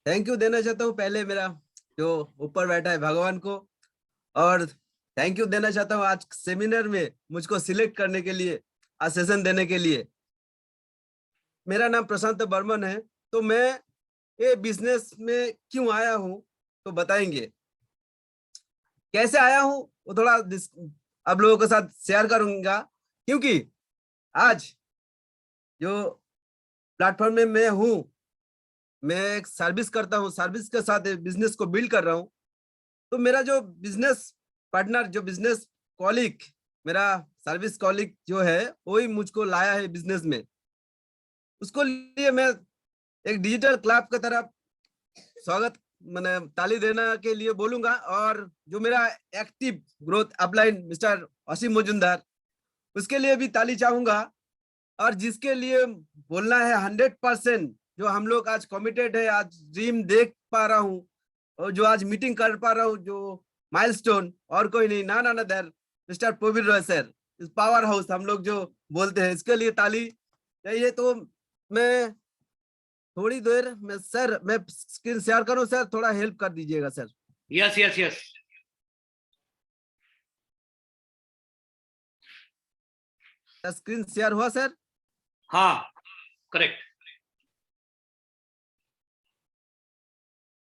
Thank you देना चाहता हूँ पहले मेरा जो ऊपर बैठा है भगवान को, और थैंक यू देना चाहता हूँ आज सेमिनार में मुझको सिलेक्ट करने के लिए, आज सेशन देने के लिए। मेरा नाम प्रशांत बर्मन है। तो मैं ये बिजनेस में क्यों आया हूँ तो बताएंगे। कैसे आया हूँ वो थोड़ा आप लोगों के साथ शेयर करूंगा, क्योंकि आज जो प्लेटफॉर्म में मैं हूँ, मैं एक सर्विस करता हूँ, सर्विस के साथ बिजनेस को बिल्ड कर रहा हूँ। तो मेरा जो बिजनेस पार्टनर, जो बिजनेस कॉलिग, मेरा सर्विस कॉलिग जो है वही मुझको लाया है बिजनेस में। उसको लिए मैं एक डिजिटल क्लब की तरफ स्वागत मैंने ताली देने के लिए बोलूंगा। और जो मेरा एक्टिव ग्रोथ अपलाइन मिस्टर असीम मजुमदार, उसके लिए भी ताली चाहूंगा। और जिसके लिए बोलना है 100%, जो हम लोग आज कमिटेड है, आज ड्रीम देख पा रहा हूँ और जो आज मीटिंग कर पा रहा हूँ, जो माइलस्टोन और कोई नहीं, ना ना ना दर मिस्टर प्रवीण रॉय सर, इस पावर हाउस हम लोग जो बोलते हैं, इसके लिए ताली चाहिए। तो मैं थोड़ी देर में सर, मैं स्क्रीन शेयर करूं सर, थोड़ा हेल्प कर दीजिएगा sir. Yes yes yes. Screen share हुआ सर? हाँ करेक्ट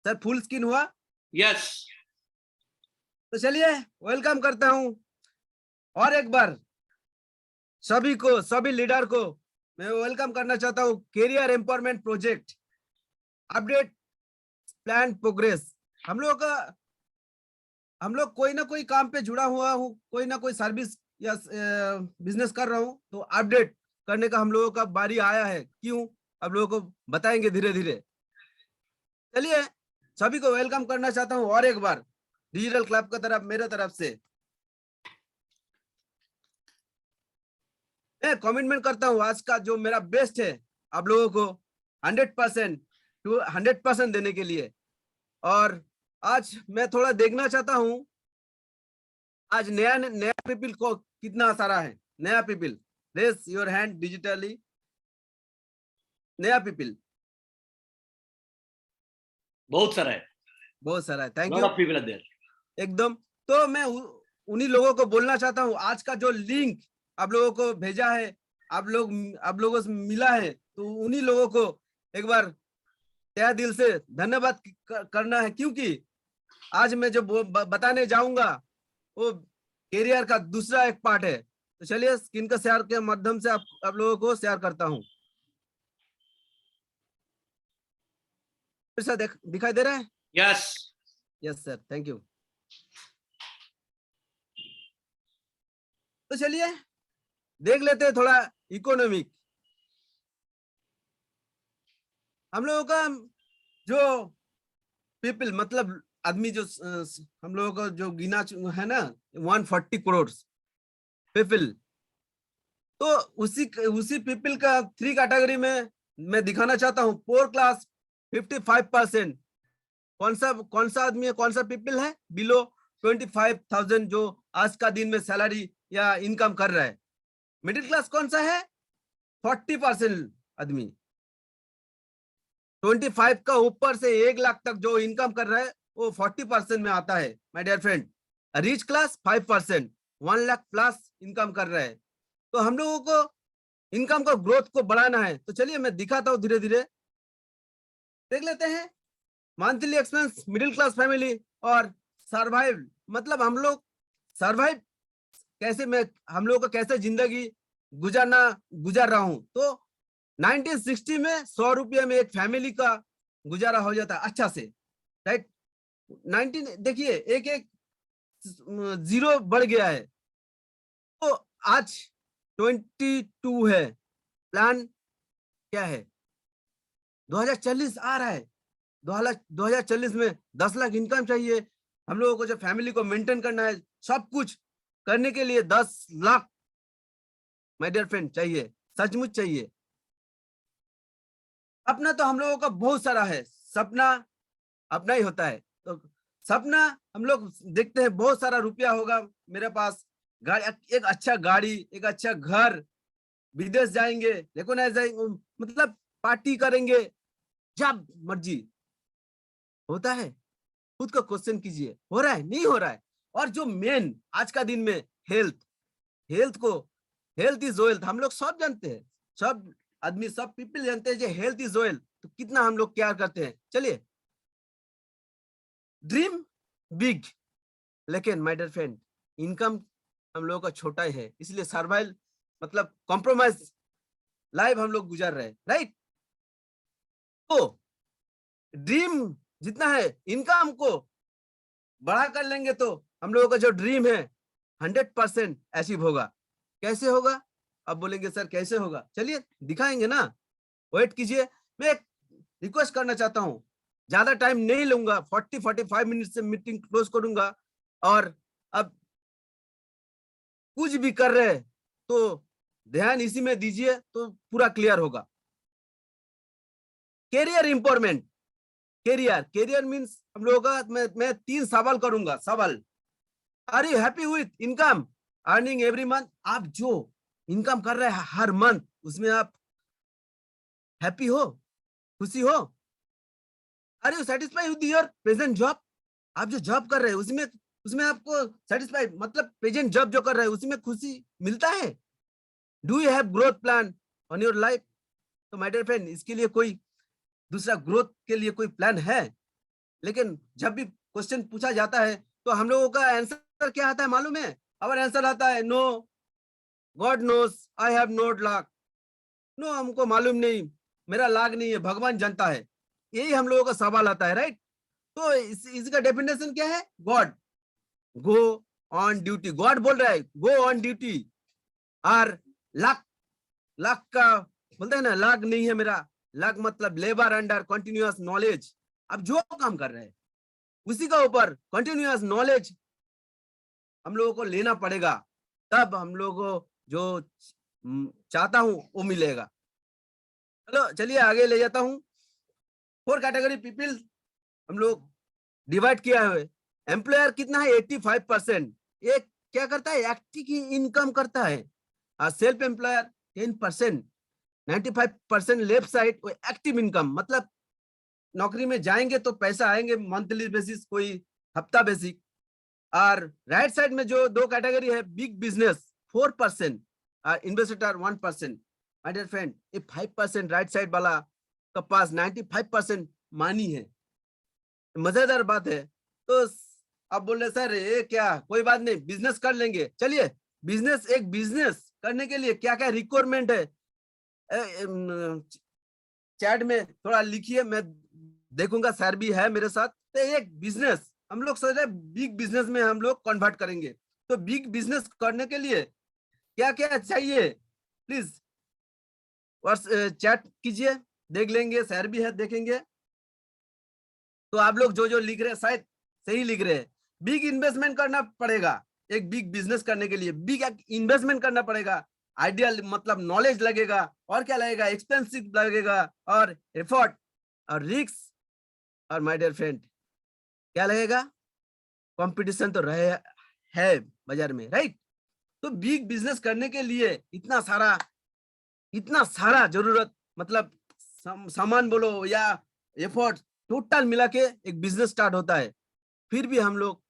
सर, फुल स्क्रीन हुआ? यस। तो चलिए वेलकम करता हूं और एक बार सभी को, सभी लीडर को मैं वेलकम करना चाहता हूं। Career empowerment project update plan progress. हम लोग कोई ना कोई काम पे जुड़ा हुआ हूँ, कोई ना कोई सर्विस या बिजनेस कर रहा हूँ, तो अपडेट करने का हम लोगों का बारी आया है। क्यों, आप लोगों को बताएंगे धीरे धीरे। चलिए सभी को वेलकम करना चाहता हूँ और एक बार डिजिटल क्लब की तरफ, मेरे तरफ से मैं कमिटमेंट करता हूँ आज का जो मेरा बेस्ट है आप लोगों को 100% टू 100% देने के लिए। और आज मैं थोड़ा देखना चाहता हूँ आज नया नया पीपल को कितना सारा है। नया people, raise your hand digitally. नया पीपल बहुत सारा है, बहुत सारा है। Thank lot you. Of people are there. एकदम। तो मैं उन्हीं लोगों को बोलना चाहता हूँ, आज का जो लिंक आप लोगों को भेजा है, आप लोगों से मिला है, तो उन्हीं लोगों को एक बार तहे दिल से धन्यवाद करना है। क्योंकि आज मैं जो बताने जाऊंगा वो कैरियर का दूसरा एक पार्ट है। तो चलिए स्क्रीन का शेयर के माध्यम से आप लोगों को शेयर करता हूँ। दिखाई दे रहा है? Yes yes sir, thank you. तो चलिए देख लेते हैं थोड़ा इकोनॉमिक। हम लोगों का जो पीपल मतलब आदमी, जो हम लोगों का जो गिना है ना 140 करोड़ पीपल, तो उसी पीपल का 3 कैटेगरी में मैं दिखाना चाहता हूँ। पोर क्लास 55%। कौन सा आदमी है, कौन सा पीपल है बिलो 25,000 जो आज का दिन में सैलरी या इनकम कर रहा है। मिडिल क्लास कौन सा है? 40% आदमी। 25 का ऊपर से 1 लाख तक जो इनकम कर रहा है वो 40% में आता है my dear friend. Rich class 5%, 1 lakh plus income कर रहा है। तो हम लोगों को इनकम का ग्रोथ को बढ़ाना है। तो चलिए मैं दिखाता हूँ धीरे धीरे, देख लेते हैं। Monthly expense middle class family और सर्वाइव, मतलब हम लोग सर्वाइव कैसे, मैं हम लोग का कैसे जिंदगी गुजार रहा हूं। तो 1960 में 100 रुपये में एक फैमिली का गुजारा हो जाता अच्छा से, राइट। 19 देखिए, एक एक जीरो बढ़ गया है। तो आज 22 है। प्लान क्या है? 2040 आ रहा है। 2040 में 10 लाख इनकम चाहिए। हम लोगों को जो फैमिली को मेंटेन करना है, सब कुछ करने के लिए 10 लाख माय डियर फ्रेंड चाहिए, सचमुच चाहिए। अपना तो हम लोगों का बहुत सारा है, सपना अपना ही होता है। तो सपना हम लोग देखते हैं, बहुत सारा रुपया होगा मेरे पास, गाड़ी, एक अच्छा गाड़ी, एक अच्छा घर, विदेश जाएंगे, रिकॉग्नाइज जाएंगे, मतलब पार्टी करेंगे जब मर्जी। होता है? खुद को क्वेश्चन कीजिए, हो रहा है, नहीं हो रहा है? और जो मेन आज का दिन में हेल्थ, हेल्थ इज वेल्थ, हम लोग सब जानते हैं, सब आदमी, सब पीपल जानते हैं, हेल्थ इज वेल्थ, तो कितना हम लोग केयर करते हैं। चलिए, ड्रीम बिग, लेकिन माय डियर फ्रेंड, इनकम हम लोगों का छोटा ही है, इसलिए सर्वाइवल मतलब कॉम्प्रोमाइज लाइफ हम लोग गुजार रहे हैं, राइट? तो ड्रीम जितना है, इनकम को बढ़ा कर लेंगे तो हम लोगों का जो ड्रीम है 100% अचीव होगा। कैसे होगा? अब बोलेंगे सर कैसे होगा, चलिए दिखाएंगे ना, वेट कीजिए। मैं एक रिक्वेस्ट करना चाहता हूं, ज्यादा टाइम नहीं लूंगा, 40-45 मिनट से मीटिंग क्लोज करूंगा। और अब कुछ भी कर रहे हैं तो ध्यान इसी में दीजिए तो पूरा क्लियर होगा। कैरियर इंपॉर्टमेंट, कैरियर मीन्स हम लोगों का, मैं 3 सवाल करूंगा। सवाल, are you happy with income earning every month? आप जो इनकम कर रहे हैं हर मंथ, उसमें आप हैप्पी हो, खुशी हो? Are you satisfied with your present job? आप जो जॉब कर रहे हैं उसमें आपको सेटिस्फाइड, मतलब प्रेजेंट जॉब जो कर रहे हैं उसमें खुशी मिलता है? Do you have growth plan on your life? तो माय डियर फ्रेंड, इसके लिए कोई दूसरा ग्रोथ के लिए कोई प्लान है? लेकिन जब भी क्वेश्चन पूछा जाता है तो हम लोगों का आंसर क्या आता है मालूम है? हमारा आंसर आता है no, God knows I have not luck. No, हमको मालूम नहीं, मेरा लाग नहीं है, भगवान जानता है। यही हम लोगों का सवाल आता है, राइट? तो इसका डेफिनेशन क्या है? God, go on duty, God बोल रहा है गो ऑन ड्यूटी। और लक, लक का बोलते हैं ना, लाग नहीं है मेरा, लक मतलब लेबर अंडर कंटिन्यूअस नॉलेज। अब जो काम कर रहे हैं उसी का ऊपर कंटिन्यूअस नॉलेज हम लोगों को लेना पड़ेगा, तब हम लोगों को जो चाहता हूं वो मिलेगा। चलो चलिए आगे ले जाता हूं। 4 कैटेगरी पीपल हम लोग डिवाइड किया है। एम्प्लॉयर कितना है? 85%। ये क्या करता है? एक्टिव की इनकम करता है। और self employer 10%, 95% left side active income, मतलब नौकरी में जाएंगे तो पैसा आएंगे मंथली बेसिस, कोई हफ्ता बेसिक। और राइट साइड में जो 2 कैटेगरी है, बिग बिजनेस 4% और इन्वेस्टर 1%। माय डियर फ्रेंड, ये 5% राइट साइड वाला का पास 95% मानी है। मजेदार बात है। तो अब बोल रहे सर ये क्या, कोई बात नहीं, बिजनेस कर लेंगे। चलिए, बिजनेस, एक बिजनेस करने के लिए क्या क्या रिक्वायरमेंट है चैट में थोड़ा लिखिए, मैं देखूंगा, सर भी है मेरे साथ। तो एक बिजनेस हम लोग सोच रहे बिग बिजनेस में हम लोग कन्वर्ट करेंगे, तो बिग बिजनेस करने के लिए क्या क्या चाहिए, प्लीज चैट कीजिए, देख लेंगे, सर भी है देखेंगे। तो आप लोग जो जो लिख रहे हैं शायद सही लिख रहे हैं। बिग इन्वेस्टमेंट करना पड़ेगा, एक बिग बिजनेस करने के लिए बिग इन्वेस्टमेंट करना पड़ेगा। आइडियल मतलब नॉलेज लगेगा, और क्या लगेगा? एक्सपेंसिव लगेगा, और एफर्ट और रिस्क, और माय डियर फ्रेंड क्या लगेगा? कंपटीशन तो रहे है बाजार में, राइट? तो बिग बिजनेस करने के लिए इतना सारा जरूरत, मतलब सामान बोलो या एफर्ट, टोटल मिला के एक बिजनेस स्टार्ट होता है। फिर भी हम लोग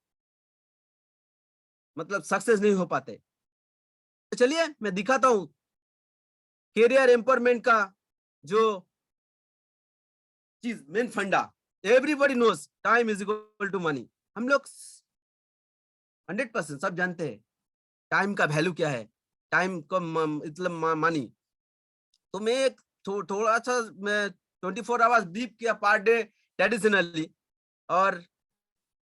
मतलब सक्सेस नहीं हो पाते। तो चलिए मैं दिखाता हूं कैरियर एम्पावरमेंट का जो चीज, मेन फंडा। Everybody knows time is equal to money. हम लोग 100% सब जानते हैं टाइम का वैल्यू क्या है, टाइम को मतलब मनी। तो मैं एक थोड़ा सा मैं 24 आवर्स बीप किया पर डे ट्रेडिशनली, और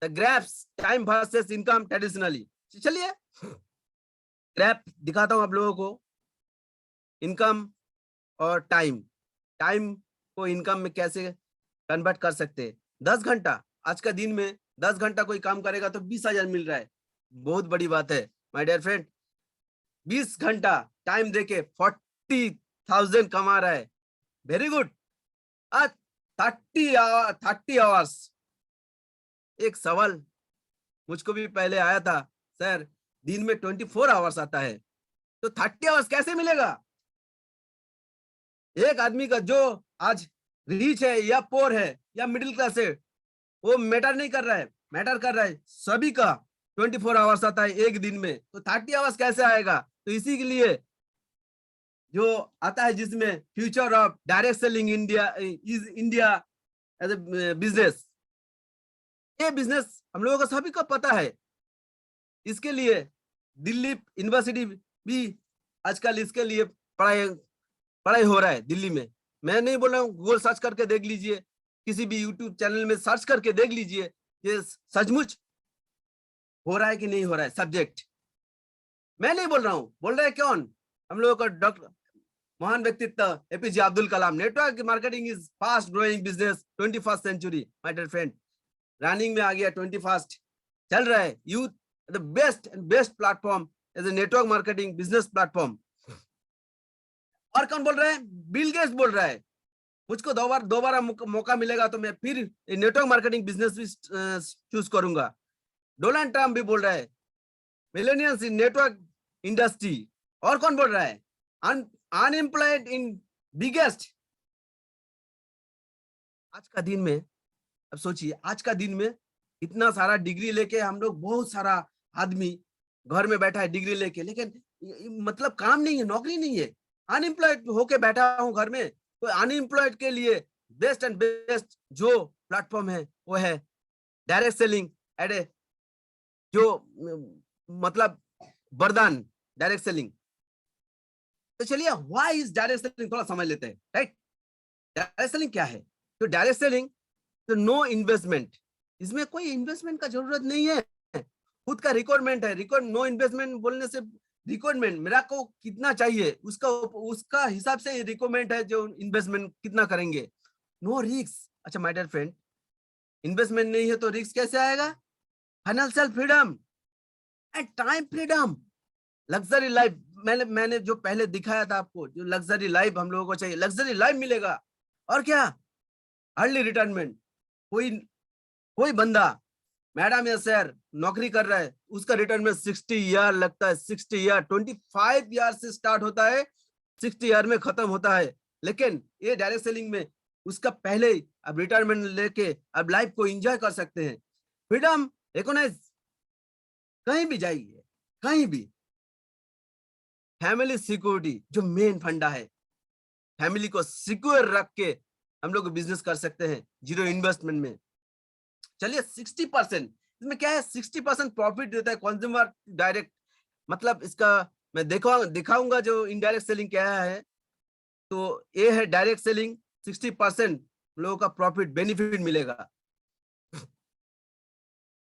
graphs time versus income traditionally. चलिए ग्रैप दिखाता हूं आप लोगों को, इनकम और टाइम, टाइम को इनकम में कैसे कन्वर्ट कर सकते हैं। 10 घंटा आज का दिन में 10 घंटा कोई काम करेगा तो 20,000 मिल रहा है, बहुत बड़ी बात है माय डियर फ्रेंड। 20 घंटा टाइम देके 40,000 कमा रहा है, वेरी गुड। आज 30 आवर्स। एक सवाल मुझको भी पहले आया था, सर दिन में 24 आवर्स आता है तो 30 आवर्स कैसे मिलेगा? एक आदमी का जो आज रिच है या पोर है या मिडिल क्लास है, वो मैटर नहीं कर रहा है, मैटर कर रहा है सभी का 24 आवर्स आता है एक दिन में, तो 30 आवर्स कैसे आएगा? तो इसी के लिए जो आता है जिसमें future of direct selling India is India as a business, ये बिजनेस हम लोगों को सभी को पता है। इसके लिए दिल्ली यूनिवर्सिटी भी आजकल इसके लिए पढ़ाई पढ़ाई हो रहा है दिल्ली में। मैं नहीं बोल रहा हूँ, गूगल सर्च करके देख लीजिए, किसी भी यूट्यूब चैनल में सर्च करके देख लीजिए, ये सचमुच हो रहा है कि नहीं हो रहा है सब्जेक्ट। मैं नहीं बोल रहा हूँ, बोल रहे हैं कौन? हम लोगों का डॉक्टर महान व्यक्तित्व APJ Abdul Kalam. Network marketing is fast growing business 21st century my dear friend, running में आ गया 21st, चल रहा है youth the best and best platform as a network marketing business platform. और कौन बोल रहा है? बिल गेट्स बोल रहा है, मुझको दोबारा मौका मिलेगा तो मैं फिर नेटवर्क मार्केटिंग बिजनेस भी चूज करूंगा। डोनाल्ड ट्रम्प भी बोल रहा है मिलेनियल्स इन नेटवर्क इंडस्ट्री। और कौन बोल रहा है? अनएम्प्लॉयड इन बिगेस्ट। आज का दिन में, अब सोचिए, आज का दिन में इतना सारा डिग्री लेके हम लोग, बहुत सारा आदमी घर में बैठा है डिग्री लेके, लेकिन मतलब काम नहीं है, नौकरी नहीं है, अनएम्प्लॉयड होके बैठा हूं घर में। तो अनएम्प्लॉयड के लिए बेस्ट एंड बेस्ट जो प्लेटफॉर्म है वो है डायरेक्ट सेलिंग एट ए, जो मतलब वरदान डायरेक्ट सेलिंग। तो चलिए व्हाई इज डायरेक्ट सेलिंग थोड़ा समझ लेते हैं, राइट? डायरेक्ट सेलिंग क्या है? तो डायरेक्ट सेलिंग तो नो इन्वेस्टमेंट, इसमें कोई इन्वेस्टमेंट का जरूरत नहीं है, खुद का रिक्वायरमेंट है। नो इन्वेस्टमेंट बोलने से रिक्वायरमेंट मेरा को कितना चाहिए उसका हिसाब से रिक्वायरमेंट है जो इन्वेस्टमेंट कितना करेंगे। No risk. अच्छा माय डियर फ्रेंड, इन्वेस्टमेंट नहीं है तो रिस्क कैसे आएगा? Financial freedom and time freedom, luxury life. मैंने जो पहले दिखाया था आपको, जो लग्जरी लाइफ हम लोगों को चाहिए, लग्जरी लाइफ मिलेगा। और क्या? Early retirement. कोई कोई बंदा मैडम या सर नौकरी कर रहा है, उसका रिटायरमेंट 60 ईयर लगता है, 60 ईयर, 25 ईयर से स्टार्ट होता है, 60 ईयर में खत्म होता है। लेकिन ये डायरेक्ट सेलिंग में उसका पहले ही अब रिटायरमेंट लेके अब लाइफ को एंजॉय कर सकते हैं। फ्रीडम, रिकॉग्नाइज, कहीं भी जाइए, कहीं भी। फैमिली सिक्योरिटी जो मेन फंडा है, फैमिली को सिक्योर रख के हम लोग बिजनेस कर सकते हैं जीरो इन्वेस्टमेंट में। चलिए 60%, इसमें क्या है? 60% प्रॉफिट देता है कंज्यूमर डायरेक्ट, मतलब इसका मैं दिखाऊंगा जो इनडायरेक्ट सेलिंग क्या है। तो ये है डायरेक्ट सेलिंग, 60% लोगों का प्रॉफिट बेनिफिट मिलेगा।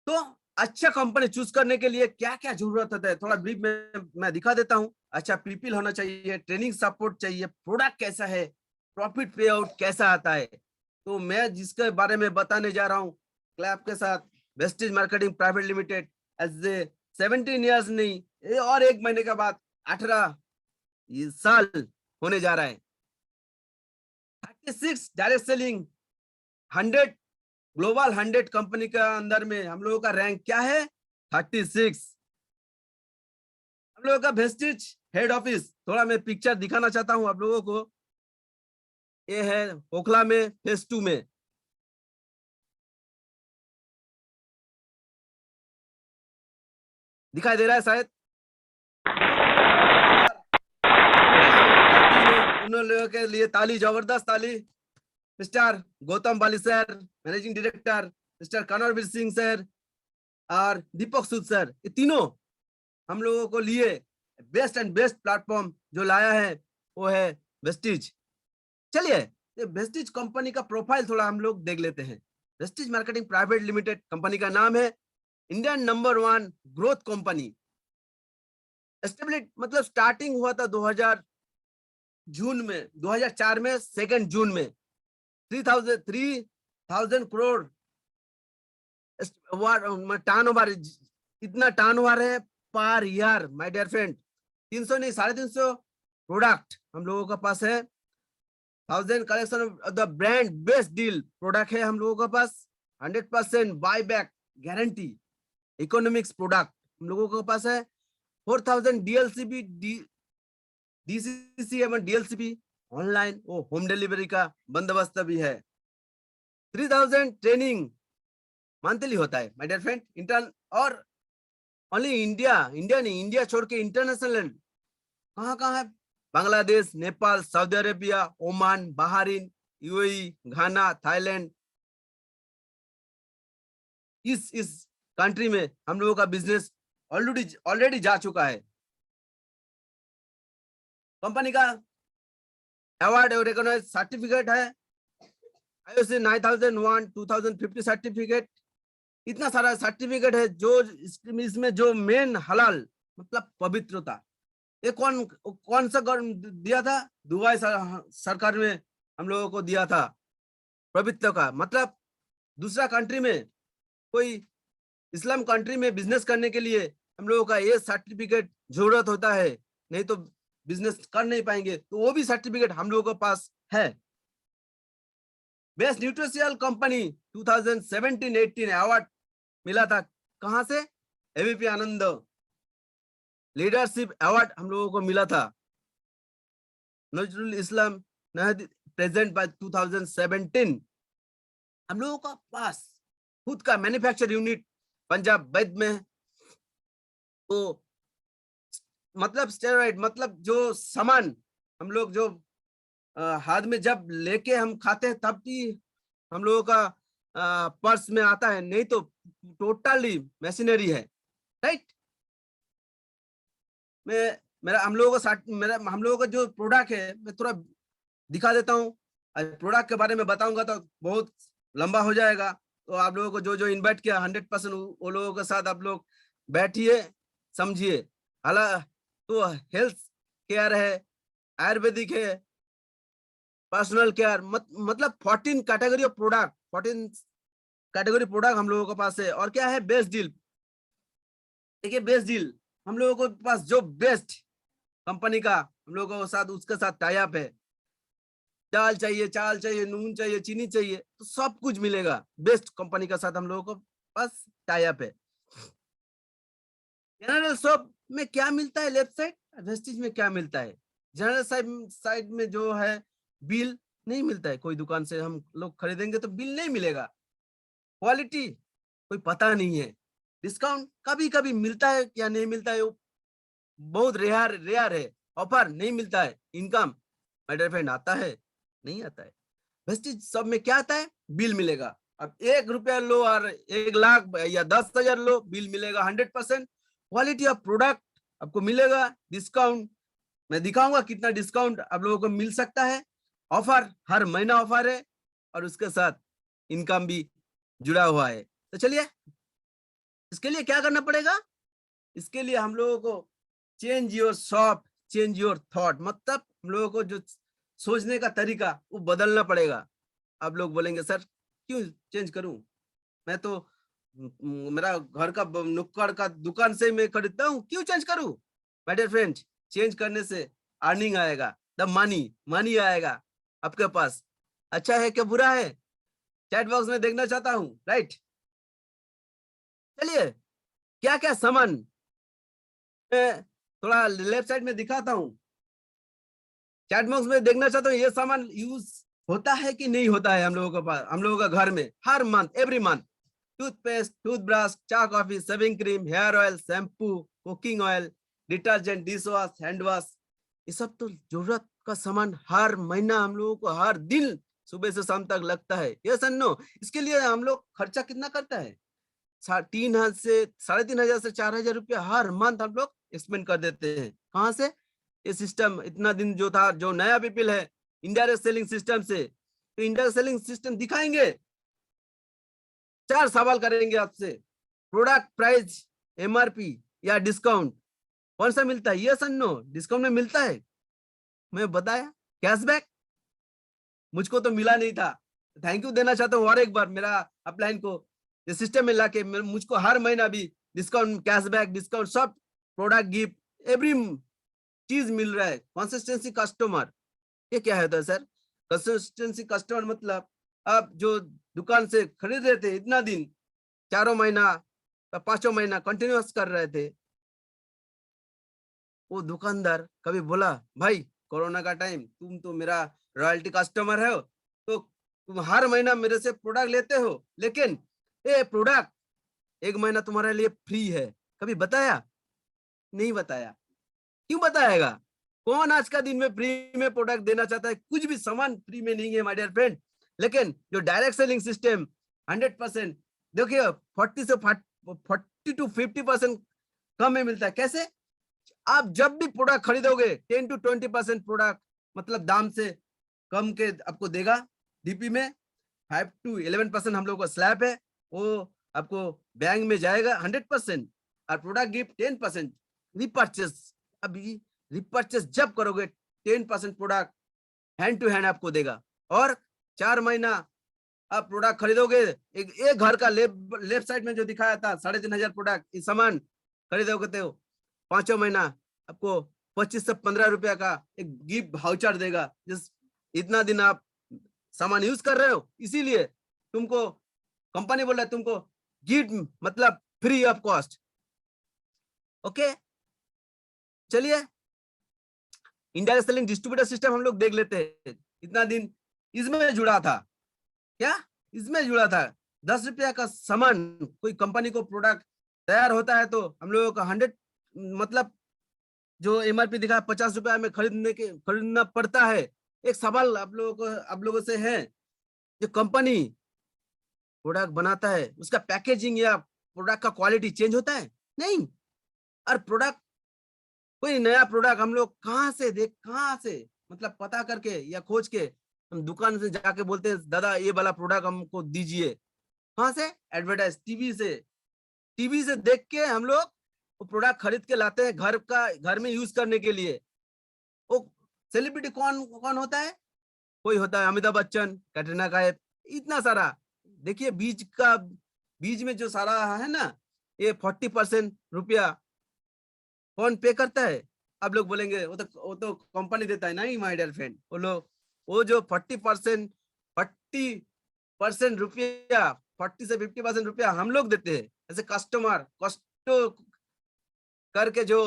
तो अच्छा कंपनी चूज करने के लिए क्या क्या जरूरत होता है, थोड़ा ब्रीफ में मैं दिखा देता हूँ। अच्छा पीपल होना चाहिए, ट्रेनिंग सपोर्ट चाहिए, प्रोडक्ट कैसा है, प्रॉफिट पे आउट कैसा आता है। तो मैं जिसके बारे में बताने जा रहा हूँ क्लैप के साथ, wastage marketing private limited as a 17 years नहीं, ये और एक महीने के बाद 18 साल होने जा रहा है। 36 डायरेक्ट सेलिंग 100 ग्लोबल 100 कंपनी के अंदर में हम लोगों का रैंक क्या है? 36। हम लोगों का वेस्टेज हेड ऑफिस, थोड़ा मैं पिक्चर दिखाना चाहता हूं आप लोगों को। ये है ओखला में फेज 2 में, दिखाई दे रहा है शायद। उन लोगों के लिए ताली, जबरदस्त ताली। Mister Gautam Bali sir, managing director, mister Kanwarvir Singh sir और दीपक सूद सर, ये तीनों हम लोगों को लिए बेस्ट एंड बेस्ट प्लेटफॉर्म जो लाया है वो है वेस्टेज। चलिए ये वेस्टेज कंपनी का प्रोफाइल थोड़ा हम लोग देख लेते हैं। Wastage marketing private limited company का नाम है, Indian number 1 growth company. Establish मतलब स्टार्टिंग हुआ था 2000 में 2004 में 2 जून में 3000 करोड़ टर्नओवर, इतना टर्नओवर है per year my dear friend. 300 नहीं 350 प्रोडक्ट हम लोगों के पास है। 1000 collection of the brand best deal product है हम लोगों के पास। 100% buy back guarantee economics product हम लोगों के पास है। 4000 डीएलसीबी डीसीसी एवं डीएलसीबी ऑनलाइन वो होम डिलीवरी का बंदोबस्त भी है। 3000 ट्रेनिंग मंथली होता है माय डियर फ्रेंड। इंटर्न और ओनली इंडिया नहीं, इंडिया छोड़ के इंटरनेशनल कहाँ कहाँ है? Bangladesh, Nepal, Saudi Arabia, Oman, Bahrain, UAE, Ghana, Thailand, इस कंट्री में हम लोगों का बिजनेस ऑलरेडी जा चुका है। कंपनी का अवार्ड और रिकॉग्नाइज सर्टिफिकेट है, ISO 9001 2050 सर्टिफिकेट, इतना सारा सर्टिफिकेट है। जो इसमें जो मेन हलाल मतलब पवित्रता, ये कौन सा दिया था? दुबई सरकार में हम लोगों को दिया था पवित्र का। मतलब दूसरा कंट्री में, कोई इस्लाम कंट्री में बिजनेस करने के लिए हम लोगों का ये सर्टिफिकेट जरूरत होता है, नहीं तो बिजनेस कर नहीं पाएंगे। तो वो भी सर्टिफिकेट हम लोगों के पास है। बेस्ट न्यूट्रिशियल कंपनी 2017-18 अवार्ड मिला था, कहां से? एबीपी आनंद लीडरशिप अवार्ड हम लोगों को मिला था। Nazrul Islam नहदी present by 2017। हम लोगों का पास खुद का मैन्युफैक्चर यूनिट पंजाब वैद में। तो मतलब स्टेरॉइड, मतलब जो सामान हम लोग जो हाथ में जब लेके हम खाते हैं तब भी हम लोगों का पर्स में आता है, नहीं तो टोटली मशीनरी है, राइट। हम लोगों का हम लोगों का जो प्रोडक्ट है, मैं थोड़ा दिखा देता हूँ। प्रोडक्ट के बारे में बताऊंगा तो बहुत लंबा हो जाएगा। तो आप लोगों को जो जो इन्वाइट किया 100% वो लोगों के साथ आप लोग बैठिए, समझिए। हालांकि तो हेल्थ केयर है, आयुर्वेदिक है, पर्सनल केयर, मतलब 14 category of product, 14 category product हम लोगों के पास है। और क्या है? Best deal. देखिए बेस्ट डील हम लोगों के पास जो बेस्ट कंपनी का हम लोगों के साथ उसके साथ टाई अप है। चाल चाहिए, नून चाहिए, चीनी चाहिए, तो सब कुछ मिलेगा बेस्ट कंपनी के साथ हम लोगों को पास टाई अप है। जनरल शॉप में क्या मिलता है? लेफ्ट साइड वेस्टिज में क्या मिलता है? जनरल साइड में जो है बिल नहीं मिलता है। कोई दुकान से हम लोग खरीदेंगे तो बिल नहीं मिलेगा। क्वालिटी कोई पता नहीं है। डिस्काउंट कभी कभी मिलता है या नहीं मिलता है, बहुत रेयर है। ऑफर नहीं मिलता है। इनकम माय डियर फ्रेंड आता है, नहीं आता है। वेस्टिज सब में क्या आता है? बिल मिलेगा। अब 1 रुपया लो और 1 लाख या 10,000 लो, बिल मिलेगा 100%। क्वालिटी ऑफ प्रोडक्ट आपको मिलेगा। डिस्काउंट मैं दिखाऊंगा कितना डिस्काउंट आप लोगों को मिल सकता है। ऑफर हर महीना ऑफर है और उसके साथ इनकम भी जुड़ा हुआ है। तो चलिए, इसके लिए क्या करना पड़ेगा? इसके लिए हम लोगों को change your shop, change your thought, मतलब हम लोगों को जो सोचने का तरीका वो बदलना पड़ेगा। आप लोग बोलेंगे सर क्यों चेंज करूं? मैं तो मेरा घर का नुक्कड़ का दुकान से मैं खरीदता हूँ, क्यों चेंज करूं? माय डियर फ्रेंड, चेंज करने से अर्निंग आएगा, द मनी आएगा आपके पास। अच्छा है क्या बुरा है? चैट बॉक्स में देखना चाहता हूँ, राइट। चलिए, क्या क्या सामान थोड़ा लेफ्ट साइड में दिखाता हूँ। चैट बॉक्स में देखना चाहता हूँ ये सामान यूज होता है कि नहीं होता है हम लोगों के पास, हम लोगों का घर में हर month, every month. Toothpaste, toothbrush, चा coffee, shaving cream, hair oil, shampoo, cooking oil, detergent, dish wash, hand wash, ये सब तो जरूरत का सामान हर महीना हम लोगों को हर दिन सुबह से शाम तक लगता है। ये नो, इसके लिए हम लोग खर्चा कितना करता है? 3,000 से 3,500 से 4,000 रुपया हर मंथ हम लोग स्पेंड कर देते हैं। कहाँ से? ये सिस्टम इतना दिन जो था, जो नया पीपल है इंडायरेक्ट सेलिंग सिस्टम से, तो इंडायरेक्ट सेलिंग सिस्टम दिखाएंगे। 4 सवाल करेंगे आपसे। प्रोडक्ट प्राइस, एमआरपी या डिस्काउंट, कौन सा मिलता है? ये नो, डिस्काउंट में मिलता है। मैं बताया कैशबैक मुझको तो मिला नहीं था। थैंक यू देना चाहता हूँ और एक बार मेरा अपलाइन को ये सिस्टम में लाके मुझको हर महीना भी डिस्काउंट, कैशबैक, डिस्काउंट, सब प्रोडक्ट गिफ्ट, एवरी चीज मिल रहा है। कंसिस्टेंसी कस्टमर, ये क्या होता है सर? कंसिस्टेंसी कस्टमर मतलब आप जो दुकान से खरीद रहे थे इतना दिन, 4 महीना 5 महीना कंटिन्यूअस कर रहे थे, वो दुकानदार कभी बोला भाई कोरोना का टाइम तुम तो मेरा रॉयल्टी कस्टमर है, तो तुम हर महीना मेरे से प्रोडक्ट लेते हो, लेकिन ये प्रोडक्ट 1 महीना तुम्हारे लिए फ्री है, कभी बताया? नहीं बताया। क्यों बताएगा? कौन आज का दिन में फ्री में प्रोडक्ट देना चाहता है? कुछ भी सामान फ्री में नहीं है माय डियर फ्रेंड। लेकिन जो डायरेक्ट सेलिंग सिस्टम 100%, देखिए 40 to 50% कम में मिलता है। कैसे? आप जब भी प्रोडक्ट खरीदोगे 10 to 20% प्रोडक्ट मतलब दाम से कम के आपको देगा। डीपी में 5 to 11% हम लोग का स्लैब है, वो आपको बैंक में जाएगा 100%, और प्रोडक्ट गिफ्ट 10%। रिपर्चेस, अभी रिपर्चेस जब करोगे 10% प्रोडक्ट हैंड टू हैंड आपको देगा। और 4 महीना आप प्रोडक्ट खरीदोगे, एक घर का लेफ्ट साइड में जो दिखाया था 3,500 प्रोडक्ट, इस सामान खरीदोगे तो 5 महीना आपको 25 से 15 रुपया का एक गिफ्ट वाउचर देगा। जिस इतना दिन आप सामान यूज कर रहे हो, इसीलिए तुमको कंपनी बोल रहा है तुमको गिफ्ट मतलब फ्री ऑफ कॉस्ट। ओके, चलिए इंडायरेक्ट सेलिंग डिस्ट्रीब्यूटर सिस्टम हम लोग देख लेते हैं। इतना दिन इसमें जुड़ा था, क्या इसमें जुड़ा था? 10 रुपया का सामान कोई कंपनी को प्रोडक्ट तैयार होता है तो हम लोगों का 100 मतलब जो एमआरपी दिखा 50 रुपया में खरीदना पड़ता है। एक सवाल आप लोगों से है, जो कंपनी प्रोडक्ट बनाता है उसका पैकेजिंग या प्रोडक्ट का क्वालिटी चेंज होता है? नहीं। और प्रोडक्ट, कोई नया प्रोडक्ट हम लोग कहाँ से मतलब पता करके या खोज के हम दुकान से जाके बोलते हैं दादा ये वाला प्रोडक्ट हमको दीजिए। कहाँ से? एडवर्टाइज, टीवी से देख के हम लोग वो प्रोडक्ट खरीद के लाते हैं घर में यूज करने के लिए। वो सेलिब्रिटी कौन कौन होता है? कोई होता है अमिताभ बच्चन, कैटरीना कैफ, इतना सारा। देखिए बीच में जो सारा है ना, ये 40% रुपया कौन पे करता है? आप लोग बोलेंगे वो तो कंपनी देता है। नहीं माय डियर फ्रेंड, वो जो 40% रुपया 40 से 50% रुपया हम लोग देते हैं ऐसे कस्टमर, कष्ट करके जो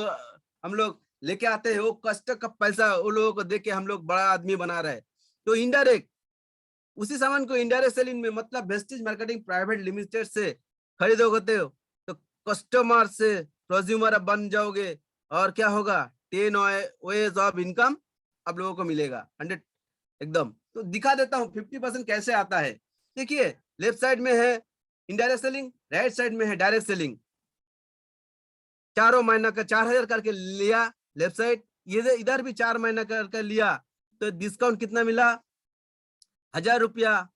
हम लोग लेके आते हैं, वो कष्ट का पैसा वो लोगों को दे के हम लोग बड़ा आदमी बना रहे हैं। तो इनडायरेक्ट उसी सामान को इनडायरेक्ट सेलिंग में मतलब वेस्टेज मार्केटिंग प्राइवेट लिमिटेड से खरीदोगे तो कस्टमर से प्रोज्यूमर बन जाओगे, और क्या होगा? 10 वेज ऑफ इनकम आप लोगों को मिलेगा 100 एकदम। तो दिखा देता हूँ 50% कैसे आता है। देखिए लेफ्ट साइड में है इनडायरेक्ट सेलिंग, राइट साइड में है डायरेक्ट सेलिंग। चारों महीना का 4,000 करके लिया लेफ्ट साइड, ये इधर भी 4 महीना करके लिया तो डिस्काउंट कितना मिला? 1,000 रुपया।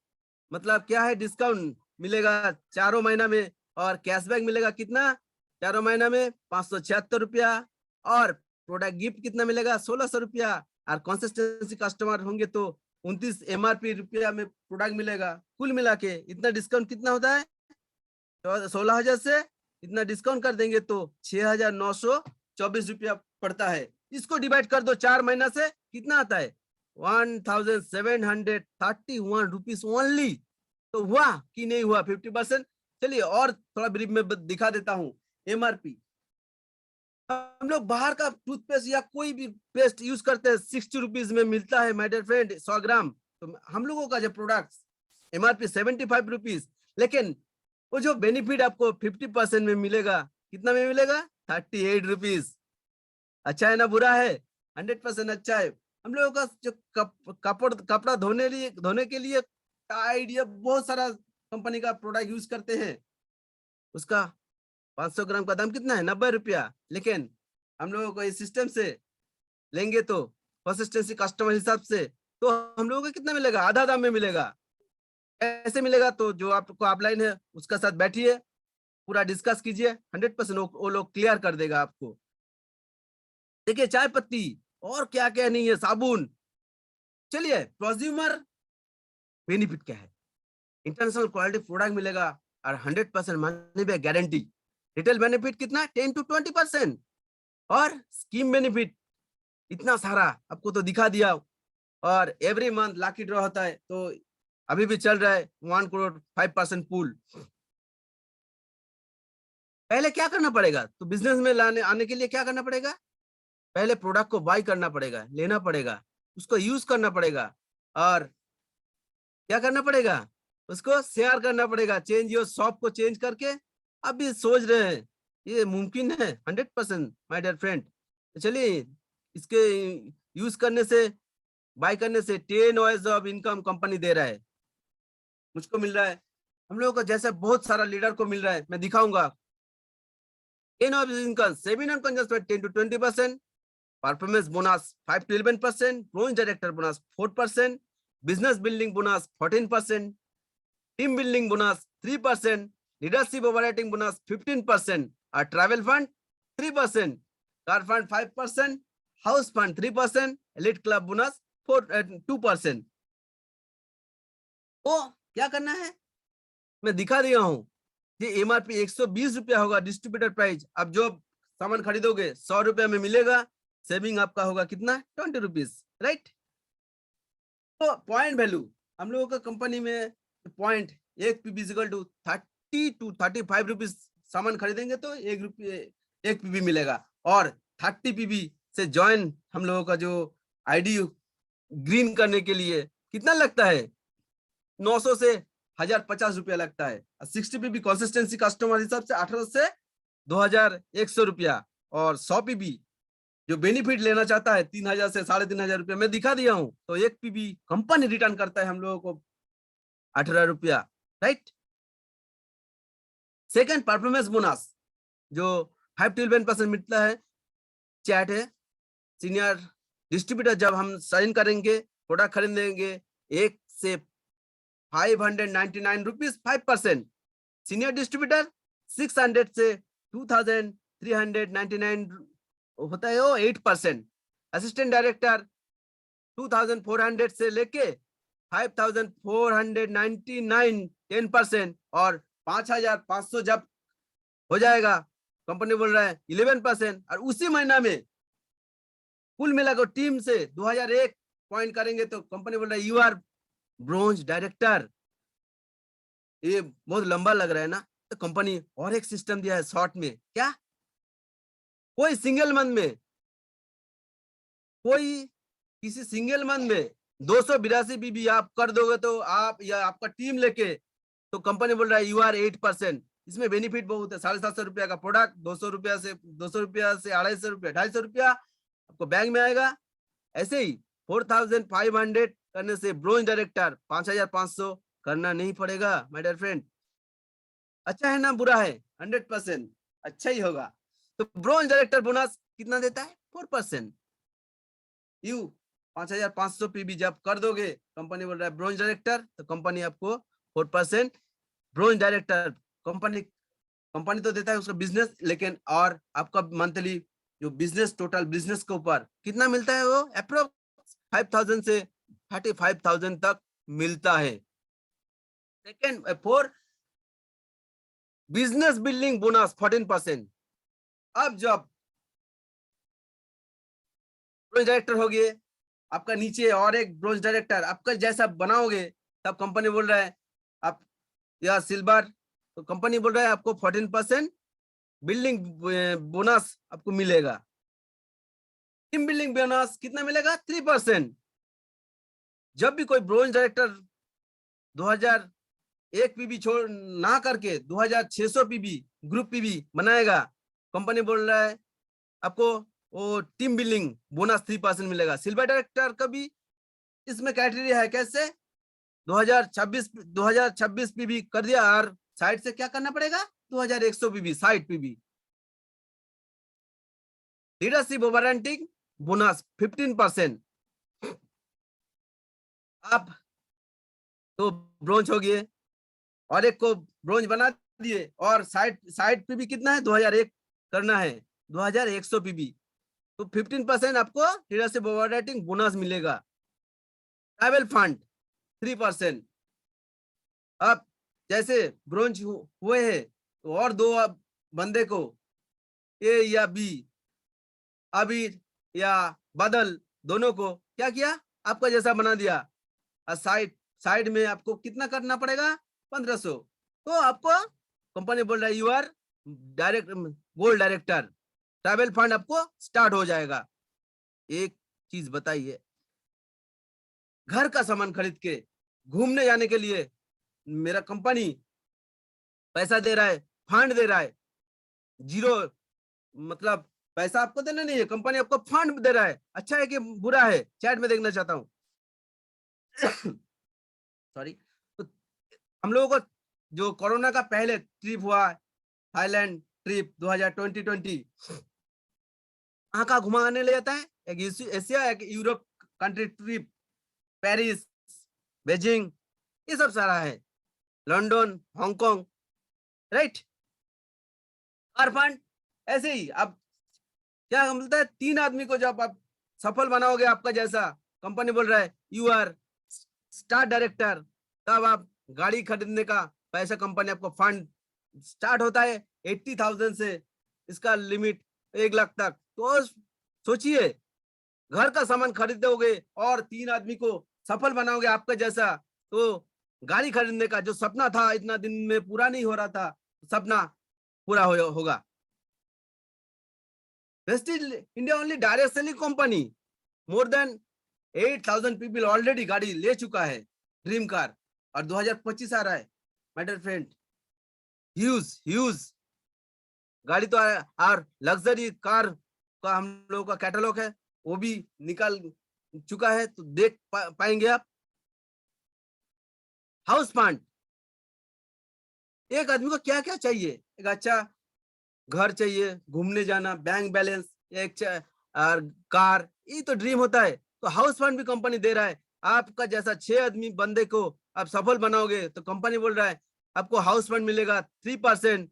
मतलब क्या है? डिस्काउंट मिलेगा 4 महीना में, और कैशबैक मिलेगा कितना? 4 महीना में 576 रुपया, और प्रोडक्ट गिफ्ट कितना मिलेगा? 1,600 रुपया। और कंसिस्टेंसी कस्टमर होंगे तो 29 एमआरपी रुपया में प्रोडक्ट मिलेगा। कुल मिला के इतना डिस्काउंट कितना होता है? 16,000 से इतना डिस्काउंट कर देंगे तो 6,924 रुपया पड़ता है। इसको डिवाइड कर दो 4 महीना से, कितना आता है? 1,731 रुपीज ओनली। तो हुआ कि नहीं हुआ 50%? चलिए और थोड़ा ब्रीफ में दिखा देता हूँ। एमआरपी, हम लोग बाहर का टूथपेस्ट या कोई भी पेस्ट यूज करते हैं 60 रुपीज में मिलता है माय डियर फ्रेंड 100 ग्राम। तो हम लोगों का जो प्रोडक्ट एमआरपी 75 रुपीज, लेकिन वो जो बेनिफिट आपको 50% में मिलेगा, कितना में मिलेगा? 38 रुपीज। अच्छा है ना, बुरा है? 100% अच्छा है। हम लोगों का जो कपड़ा धोने के लिए टाइड या बहुत सारा कंपनी का प्रोडक्ट यूज करते हैं, उसका 500 ग्राम का दाम कितना है? 90 रुपया। लेकिन हम लोगों को इस सिस्टम से लेंगे तो कंसिस्टेंसी कस्टमर हिसाब से तो हम लोगों को कितना मिलेगा? आधा दाम में मिलेगा। कैसे मिलेगा? तो जो आपको ऑफलाइन है उसका साथ बैठिए, पूरा डिस्कस कीजिए, 100% वो लोग क्लियर कर देगा आपको। देखिए चाय पत्ती और क्या क्या नहीं है, साबुन। चलिए प्रोज्यूमर बेनिफिट क्या है? इंटरनेशनल क्वालिटी प्रोडक्ट मिलेगा और 100% money back guarantee. Retail benefit कितना? 10 to 20%। और स्कीम बेनिफिट इतना सारा आपको तो दिखा दिया। और एवरी मंथ लकी ड्रॉ होता है, तो अभी भी चल रहा है 1 करोड़ 5% पूल। पहले क्या करना पड़ेगा? तो बिजनेस में आने के लिए क्या करना पड़ेगा? पहले प्रोडक्ट को बाय करना पड़ेगा, लेना पड़ेगा, उसको यूज करना पड़ेगा, और क्या करना पड़ेगा? उसको शेयर करना पड़ेगा। चेंज योर शॉप को चेंज करके आप भी सोच रहे हैं ये मुमकिन है 100% माय डियर फ्रेंड। तो चलिए इसके यूज करने से, बाय करने से 10 ways ऑफ इनकम कंपनी दे रहा है, मुझको मिल रहा है, हम लोगों को जैसे बहुत सारा लीडर को मिल रहा है। मैं दिखाऊंगा 10 of income, seminar consumption 10 to 20%, performance bonus 5 to 11%, bronze director bonus 4%, business building bonus 14%, team building bonus 3%, leadership overriding bonus 15%, a travel fund 3%, car fund 5%, house fund 3%, elite club bonus 2%। तो क्या करना है मैं दिखा दिया हूं। ये एमआरपी 120 रुपया होगा डिस्ट्रीब्यूटर प्राइस। अब जो सामान खरीदोगे 100 रुपया में मिलेगा, सेविंग आपका होगा कितना 20 रुपीज, राइट। तो पॉइंट वैल्यू हम लोगों का कंपनी में पॉइंट एक PB equal to 30 to 35 rupees सामान खरीदेंगे तो 1 पीबी मिलेगा। और 30 पीबी से ज्वाइन हम लोगों का जो आईडी ग्रीन करने के लिए कितना लगता है, 900 से 1050 रुपया लगता है। 60 पीबी कंसिस्टेंसी कस्टमर हिसाब से 1800 से 2100 रुपया। और 100 पीबी जो बेनिफिट लेना चाहता है 3000 से 3500 रुपया मैं दिखा दिया हूं। तो 1 पीबी कंपनी रिटर्न करता है हम लोगों को 18 रुपया, राइट। सेकंड परफॉर्मेंस बोनस जो 5 to 11% मिलता है। चैट है सीनियर डिस्ट्रीब्यूटर, जब हम साइन करेंगे प्रोडक्ट खरीदेंगे 1 से 599 रुपीज 5%, सीनियर डिस्ट्रीब्यूटर 600 से 2399 होता है वो 8%, असिस्टेंट डायरेक्टर 2400 से लेके 5499 10%, और 5500 जब हो जाएगा कंपनी बोल रहा है 11%। और उसी महीना में कुल मिलाकर टीम से 2001 पॉइंट करेंगे तो कंपनी बोल रहा है यू आर ब्रोंज डायरेक्टर। ये बहुत लंबा लग रहा है ना, तो कंपनी और एक सिस्टम दिया है शॉर्ट में। क्या कोई सिंगल मंथ में, कोई किसी सिंगल मंथ में 282 पीबी आप कर दोगे तो आप या आपका टीम लेके, तो कंपनी बोल रहा है यू आर 8%। इसमें बेनिफिट बहुत है। 750 रुपया का प्रोडक्ट 200 रुपया से 250 रुपया 250 रुपया आपको बैंक में आएगा। ऐसे ही 4500 करने से ब्रोंज डायरेक्टर 5500 करना नहीं पड़ेगा माय डियर फ्रेंड। अच्छा है ना बुरा है? 100% अच्छा ही होगा। तो ब्रोंज डायरेक्टर बोनस कितना देता है 4%। यू 5500 पीबी जब कर दोगे, कंपनी बोल रहा है ब्रोंज डायरेक्टर, तो कंपनी आपको 4% ब्रोंज डायरेक्टर कंपनी तो देता है उसका बिजनेस, लेकिन और आपका मंथली जो बिजनेस टोटल बिजनेस के ऊपर कितना मिलता है वो अप्रोक्स 5000 से 35000 तक मिलता है। Second for business building bonus 14%। अब जब ब्रोंज डायरेक्टर हो गए, आपका नीचे और एक ब्रोंज डायरेक्टर आपका जैसा बनाओगे, तब कंपनी बोल रहा है आप या सिल्वर, तो कंपनी बोल रहा है आपको 14% बिल्डिंग बोनस आपको मिलेगा। टीम बिल्डिंग बोनस कितना मिलेगा 3%। जब भी कोई ब्रोंज डायरेक्टर 2001 पीबी छोड़ ना करके 2600 पीबी ग्रुप पीबी बनाएगा, कंपनी बोल रहा है आपको वो टीम बिल्डिंग बोनस 3% मिलेगा। सिल्वर डायरेक्टर का भी इसमें क्राइटेरिया है, कैसे 2026 पीबी कर दिया और साइड से क्या करना पड़ेगा 2100 PB side PB. Leadership overriding bonus 15%। आप तो ब्रोंज हो गए और एक को ब्रोंज बना दिए, और साइड पीबी कितना है 2001 करना है 2100 पीबी, तो 15% आपको लीडरशिप ओवरराइडिंग बोनस मिलेगा। Travel fund 3%। अब जैसे ब्रोंज हुए हैं तो और दो बंदे को ए या बी, अबीर या बादल, दोनों को क्या किया आपका जैसा बना दिया। साइड में आपको कितना करना पड़ेगा 1500। तो आपको कंपनी बोल रहा है you are direct gold director, travel fund आपको स्टार्ट हो जाएगा। एक चीज बताइए, घर का सामान खरीद के घूमने जाने के लिए मेरा कंपनी पैसा दे रहा है, फंड दे रहा है, जीरो, मतलब पैसा आपको देना नहीं है, कंपनी आपको फंड दे रहा है, अच्छा है कि बुरा है, चैट में देखना चाहता हूँ। सॉरी। तो हम लोगों को जो कोरोना का पहले ट्रिप हुआ, थाईलैंड ट्रिप 2020, कहाँ कहाँ घुमाने ले जाता है, एक एशिया, एक Europe country trip, Paris, Beijing, ये सब सारा है, लंदन, हांगकांग, राइट। हर फंड ऐसे ही। अब क्या मिलता है, 3 आदमी को जब आप सफल बनाओगे, आपका जैसा कंपनी बोल रहा है यू आर स्टार डायरेक्टर, तब आप गाड़ी खरीदने का पैसा कंपनी आपको फंड स्टार्ट होता है 80,000 से, इसका लिमिट 1 लाख तक। तो सोचिए, घर का सामान खरीदोगे और 3 आदमी को सफल बनाओगे आपका जैसा, तो गाड़ी खरीदने का जो सपना था इतना दिन में पूरा नहीं हो रहा था, सपना पूरा होगा। Prestige India only direct selling company, more than 8,000 people already गाड़ी ले चुका है, ड्रीम कार, और 2025 आ रहा है माय डियर फ्रेंड, ह्यूज गाड़ी तो और लग्जरी कार का हम लोगों का कैटलॉग है, वो भी निकल चुका है, तो देख पाएंगे आप। हाउस फंड, एक आदमी को क्या क्या चाहिए, एक अच्छा घर चाहिए, घूमने जाना, बैंक बैलेंस, एक और कार, ये तो ड्रीम होता है। तो हाउस फंड भी कंपनी दे रहा है। आपका जैसा 6 आदमी बंदे को आप सफल बनाओगे तो कंपनी बोल रहा है आपको हाउस फंड मिलेगा 3%,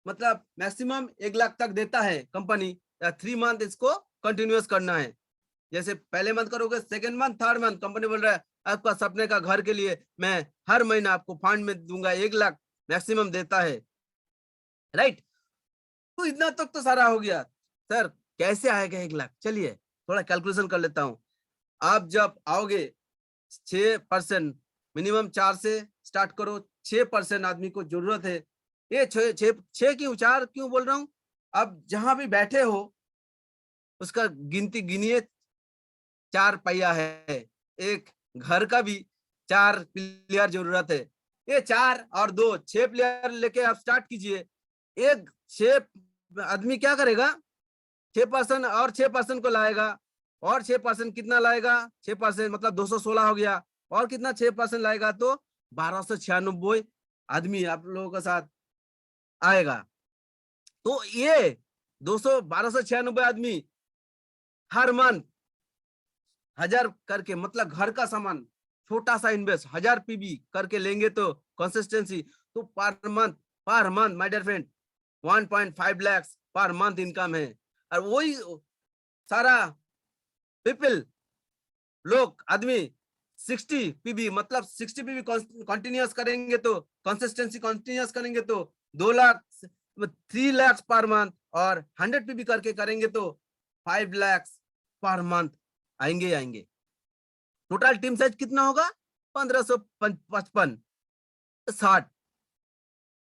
मतलब मैक्सिमम 1 लाख तक देता है कंपनी, या 3 मंथ इसको कंटिन्यूअस करना है। जैसे पहले मंथ करोगे, second month, third month, company बोल रहा है आपका सपने का घर के लिए मैं हर महीना आपको फंड में दूंगा, 1 लाख मैक्सिमम देता है, राइट। तो इतना तक तो सारा हो गया। सर कैसे आएगा 1 लाख, चलिए थोड़ा कैलकुलेशन कर लेता हूँ। आप जब आओगे 6%, मिनिमम 4 से स्टार्ट करो, 6% आदमी को जरूरत है। ये 6 क्यों, 4 क्यों बोल रहा हूँ, अब जहां भी बैठे हो उसका गिनती गिनिए, 4 पहिया है, एक घर का भी 4 प्लेयर जरूरत है। ये 4 और 2, 6 प्लेयर लेके आप स्टार्ट कीजिए। एक 6 आदमी क्या करेगा, 6% और 6% को लाएगा, और 6% कितना लाएगा, 6% मतलब 216 हो गया, और कितना 6% लाएगा तो 1296 आदमी आप लोगों के साथ आएगा। तो ये 1296 आदमी हर मंथ 1000 करके, मतलब घर का सामान छोटा सा इन्वेस्ट 1000 पीबी करके लेंगे तो कंसिस्टेंसी, तो per month my dear friend 1.5 lakh per month income है। और वही सारा पीपल लोग आदमी 60 पीबी, मतलब 60 पीबी कंटिन्यूअस करेंगे तो, कंसिस्टेंसी कंटिन्यूअस करेंगे तो 2 लाख, 3 लाख पर मंथ, और 100 पीबी करके करेंगे तो 5 लाख पर मंथ आएंगे। टोटल टीम साइज कितना होगा, 1555, 60,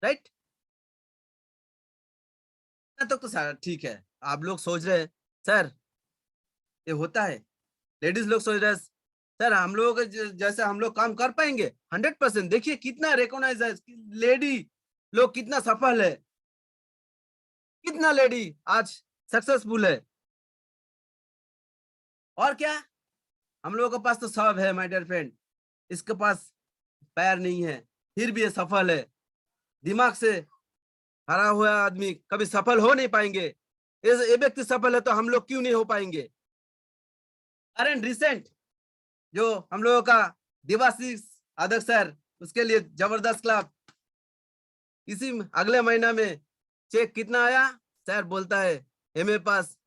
राइट। तो सारा ठीक है। आप लोग सोच रहे हैं सर ये होता है, लेडीज लोग सोच रहे हैं सर हम लोगों के जैसे हम लोग काम कर पाएंगे, 100%। देखिए कितना रिकॉग्नाइज है, लेडी लोग कितना सफल है, कितना लेडी आज सक्सेसफुल है। और क्या, हम लोगों के पास तो सब है माय डियर फ्रेंड, इसके पास पैर नहीं है फिर भी ये सफल है। दिमाग से हरा हुआ आदमी कभी सफल हो नहीं पाएंगे। ये व्यक्ति सफल है तो हम लोग क्यों नहीं हो पाएंगे। करंट रिसेंट जो हम लोगों का देवाशीष आदर्श सर, उसके लिए जबरदस्त क्लब, इसी अगले महीना में चेक कितना आया, सर बोलता है एमए पास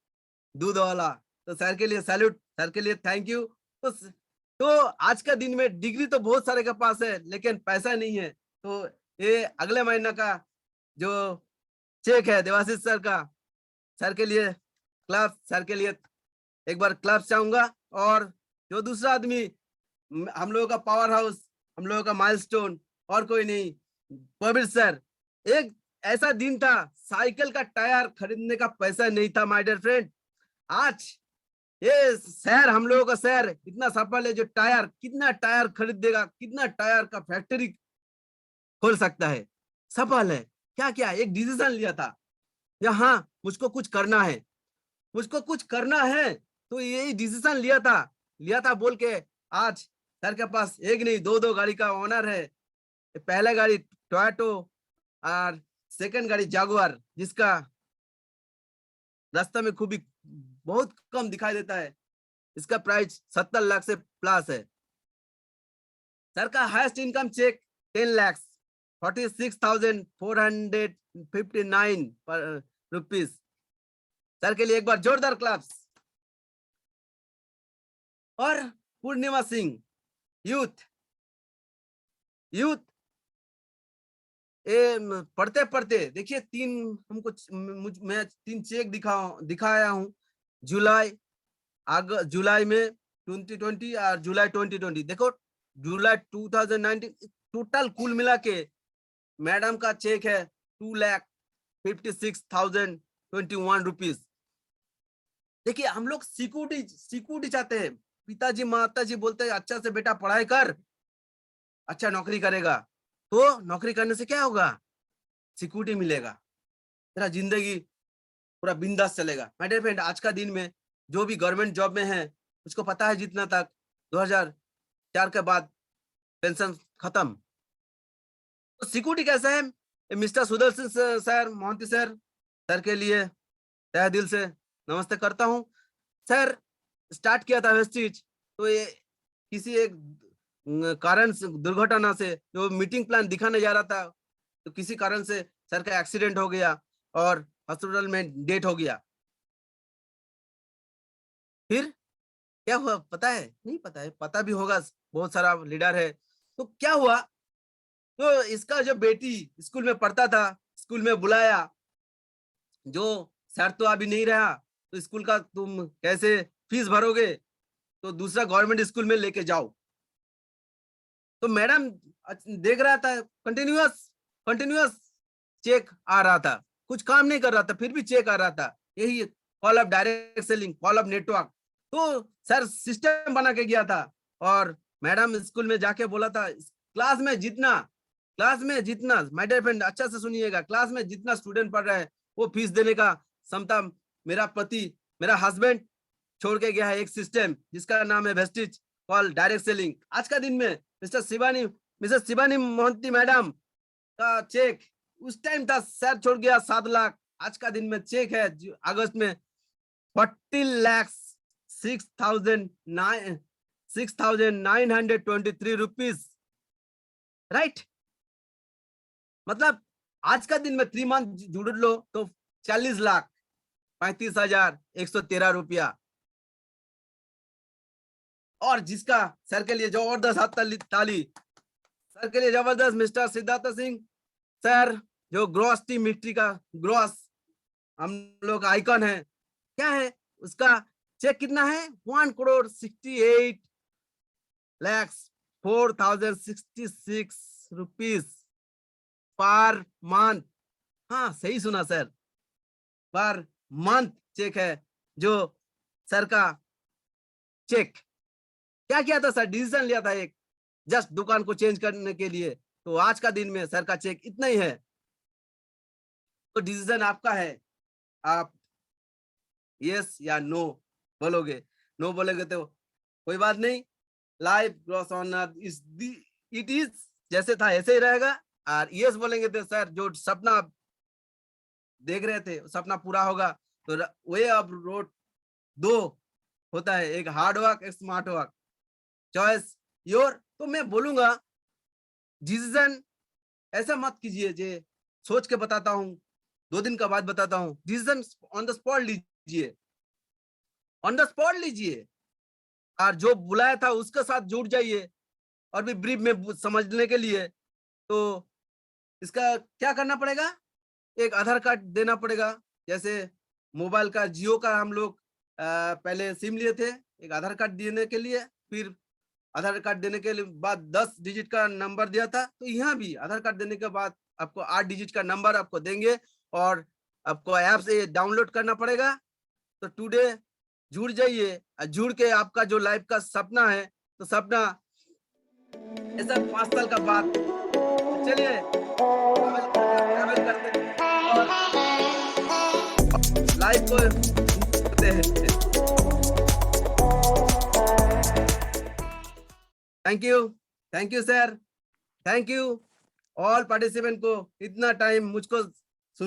दूध वाला, तो सर के लिए सैल्यूट, सर के लिए थैंक यू। तो आज का दिन में डिग्री तो बहुत सारे के पास है लेकिन पैसा नहीं है, तो ये अगले महीना का जो चेक है देवाशीष सर का, सर के लिए क्लब, सर के लिए एक बार क्लब चाहूंगा। और जो दूसरा आदमी हम लोगों का पावर हाउस, हम लोगों का माइलस्टोन, और कोई नहीं, प्रवीर सर। एक ऐसा दिन था साइकिल का टायर खरीदने का पैसा नहीं था माय डियर फ्रेंड, आज ये शहर, हम लोगों का शहर इतना सफल है, जो टायर, कितना टायर खरीद देगा, कितना टायर का फैक्ट्री खोल सकता है, सफल है। क्या क्या एक डिसीजन लिया था, या हाँ मुझको कुछ करना है, मुझको कुछ करना है, तो यही डिसीजन लिया था बोल के आज सर के पास एक नहीं दो दो गाड़ी का ओनर है। पहला गाड़ी टोयोटो और सेकंड गाड़ी जागुआर, जिसका रास्ता में खूबी बहुत कम दिखाई देता है। इसका प्राइस 70 लाख से प्लस है। सर का highest income cheque 10 lakh 46,459 rupees. Sir के लिए एक बार जोरदार क्लैप्स। और पूर्णिमा सिंह, यूथ पढ़ते पढ़ते देखिए मैं 3 चेक दिखाया हूँ। जुलाई में 2020 और जुलाई 2020, देखो जुलाई 2019 टोटल कुल मिला के मैडम का चेक है 2,56,021 रुपीज। देखिए हम लोग सिक्योरिटी चाहते हैं। पिताजी माताजी बोलते हैं अच्छा से बेटा पढ़ाई कर, अच्छा नौकरी करेगा, तो नौकरी करने से क्या होगा, सिक्योरिटी मिलेगा, तेरा जिंदगी पूरा बिंदास चलेगा। माय डियर फ्रेंड, आज का दिन में जो भी गवर्नमेंट जॉब में है उसको पता है जितना तक 2004 के बाद पेंशन खत्म। तो सिक्योरिटी कैसा है, mister Sudarshan sir, Mohanty sir के लिए तहे दिल से नमस्ते करता हूँ। सर स्टार्ट किया था वेस्टिज, तो ये किसी एक कारण से, दुर्घटना से, जो मीटिंग प्लान दिखाने जा रहा था, तो किसी कारण से सर का एक्सीडेंट हो गया और हॉस्पिटल में डेथ हो गया। फिर क्या हुआ पता है? नहीं पता है, पता भी होगा, बहुत सारा लीडर है। तो क्या हुआ, तो इसका जो बेटी स्कूल में पढ़ता था, स्कूल में बुलाया, जो सर तो अभी नहीं रहा, तो स्कूल का तुम कैसे फीस भरोगे, तो दूसरा गवर्नमेंट स्कूल में लेके जाओ। तो मैडम देख रहा था, कंटिन्यूअस चेक आ रहा था, कुछ काम नहीं कर रहा था, फिर भी चेक आ रहा था। यही call of direct selling, call of network. तो सर सिस्टम बना के गया था, और मैडम स्कूल में जाके बोला था, क्लास में जितना माय डियर फ्रेंड अच्छा से सुनिएगा, क्लास में जितना स्टूडेंट पढ़ रहा है वो फीस देने का क्षमता मेरा पति, मेरा हस्बैंड छोड़ के गया है, एक सिस्टम जिसका नाम है वेस्टिज कॉल डायरेक्ट सेलिंग। आज का दिन में मिसेस शिवानी मोहंती मैडम का चेक उस टाइम था, सर छोड़ गया 7 लाख। आज का दिन में चेक है अगस्त में 40 लाख 6,923 रुपीज, राइट। मतलब आज का दिन में 3 मंथ जुड़ लो तो 40,35,113 रुपया। और जिसका सर के लिए जबरदस्त हाथ ताली सर के लिए जबरदस्त, मिस्टर सिद्धार्थ सिंह सर, जो ग्रॉस टीम मिस्ट्री का ग्रॉस हम लोग आइकन है। क्या है उसका चेक कितना है, 1,68,04,066 रुपीज पर मंथ। हाँ सही सुना सर, पर मंथ चेक है जो सर का चेक। क्या किया था सर, डिसीजन लिया था एक, जस्ट दुकान को चेंज करने के लिए। तो आज का दिन में सर का चेक इतना ही है। तो डिसीजन आपका है, आप यस या नो बोलोगे। नो बोलोगे तो कोई बात नहीं, life gross on it is जैसे था ऐसे ही रहेगा। और यस बोलेंगे तो सर जो सपना देख रहे थे सपना पूरा होगा। तो वे ऑफ रोड 2 होता है, एक हार्ड वर्क, एक स्मार्ट वर्क, चॉइस योर। तो मैं बोलूंगा डिसीजन ऐसा मत कीजिए, जे सोच के बताता हूँ, 2 दिन का बाद बताता हूँ, डिसीजन ऑन द स्पॉट लीजिए, ऑन द स्पॉट लीजिए। और जो बुलाया था उसके साथ जुड़ जाइए। और भी ब्रीफ में समझने के लिए, तो इसका क्या करना पड़ेगा, एक आधार कार्ड देना पड़ेगा। जैसे मोबाइल का जियो का हम लोग पहले सिम लिए थे, एक आधार कार्ड देने के लिए, फिर आधार कार्ड देने के बाद 10 डिजिट का नंबर दिया था। तो यहाँ भी आधार कार्ड देने के बाद आपको 8 डिजिट का नंबर आपको देंगे, और आपको ऐप से डाउनलोड करना पड़ेगा। तो टुडे जुड़ जाइए और जुड़ के आपका जो लाइफ का सपना है, तो सपना ऐसा 5 साल का बाद चलिए ट्रैवल करते हैं और लाइफ को करते हैं। Thank you sir, thank you all participant को इतना टाइम मुझको